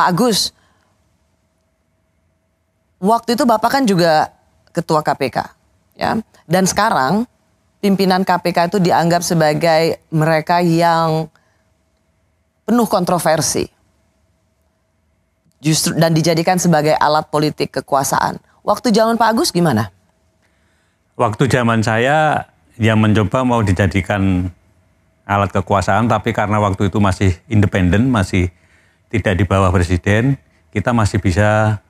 Pak Agus, waktu itu Bapak kan juga ketua KPK, ya. Dan sekarang pimpinan KPK itu dianggap sebagai mereka yang penuh kontroversi, justru dan dijadikan sebagai alat politik kekuasaan. Waktu zaman Pak Agus gimana? Waktu zaman saya yang mencoba mau dijadikan alat kekuasaan, tapi karena waktu itu masih independen, masih tidak di bawah presiden, kita masih bisa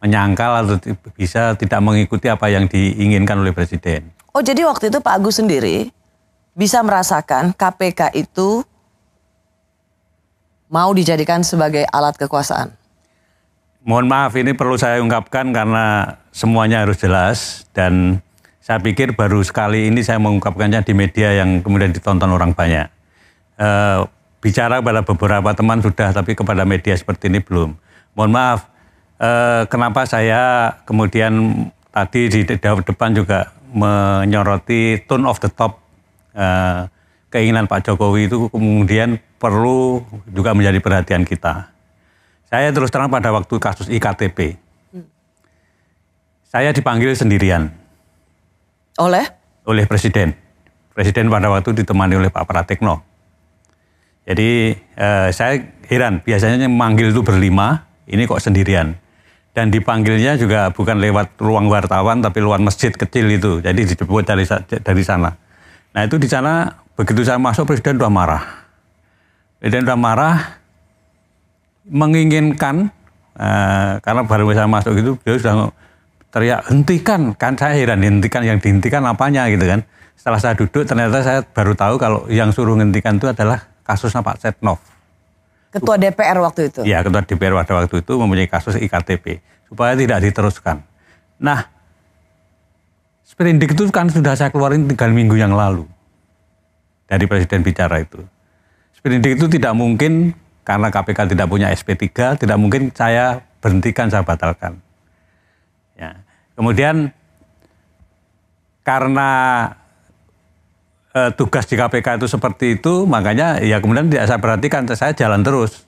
menyangkal atau bisa tidak mengikuti apa yang diinginkan oleh presiden. Oh, jadi waktu itu Pak Agus sendiri bisa merasakan KPK itu mau dijadikan sebagai alat kekuasaan? Mohon maaf, ini perlu saya ungkapkan karena semuanya harus jelas, dan saya pikir baru sekali ini saya mengungkapkannya di media yang kemudian ditonton orang banyak. Bicara pada beberapa teman sudah, tapi kepada media seperti ini belum. Mohon maaf, kenapa saya kemudian tadi di depan juga menyoroti tone of the top, keinginan Pak Jokowi itu kemudian perlu juga menjadi perhatian kita. Saya terus terang pada waktu kasus IKTP, saya dipanggil sendirian. Oleh Presiden. Presiden pada waktu ditemani oleh Pak Pratikno. Jadi saya heran, biasanya manggil itu berlima, ini kok sendirian. Dan dipanggilnya juga bukan lewat ruang wartawan, tapi lewat masjid kecil itu. Jadi dijemput dari sana. Nah itu di sana, begitu saya masuk, Presiden sudah marah. Presiden sudah marah, menginginkan, karena baru saya masuk itu, beliau sudah teriak, hentikan. Kan saya heran, hentikan, yang dihentikan apanya gitu kan. Setelah saya duduk, ternyata saya baru tahu kalau yang suruh hentikan itu adalah kasusnya Pak Setnov. Ketua DPR waktu itu? Iya, Ketua DPR pada waktu itu mempunyai kasus IKTP. Supaya tidak diteruskan. Nah, sprindik itu kan sudah saya keluarin 3 minggu yang lalu. Dari Presiden bicara itu. Sprindik itu tidak mungkin, karena KPK tidak punya SP3, tidak mungkin saya berhentikan, saya batalkan. Ya. Kemudian, karena tugas di KPK itu seperti itu, makanya ya kemudian tidak saya perhatikan, saya jalan terus.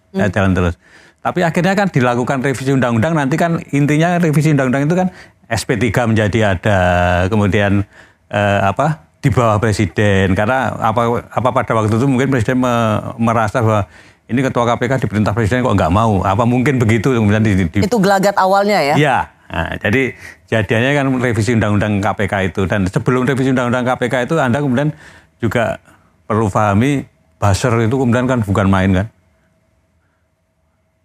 Tapi akhirnya kan dilakukan revisi undang-undang, nanti kan intinya revisi undang-undang itu kan SP3 menjadi ada, kemudian di bawah presiden, karena apa pada waktu itu mungkin presiden merasa bahwa ini ketua KPK diperintah presiden kok nggak mau, apa mungkin begitu kemudian itu gelagat awalnya ya? Iya. Nah, jadi jadinya kan revisi undang-undang KPK itu, dan sebelum revisi undang-undang KPK itu Anda kemudian juga perlu pahami buzzer itu kemudian kan bukan main kan.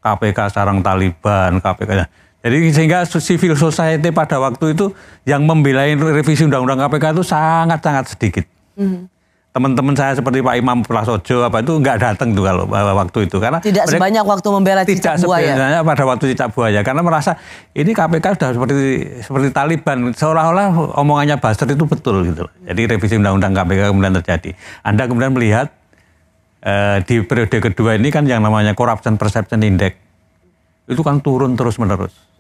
KPK sarang Taliban, KPK. Jadi sehingga civil society pada waktu itu yang membela revisi undang-undang KPK itu sangat-sangat sedikit. Teman-teman saya seperti Pak Imam Prasojo itu nggak datang tuh kalau waktu itu, karena tidak sebanyak waktu membela cicak buaya. Tidak pada waktu cicak buaya, karena merasa ini KPK sudah seperti Taliban, seolah-olah omongannya buzzer itu betul gitu. Jadi revisi undang-undang KPK kemudian terjadi. Anda kemudian melihat di periode kedua ini kan yang namanya Corruption Perception Index itu kan turun terus-menerus.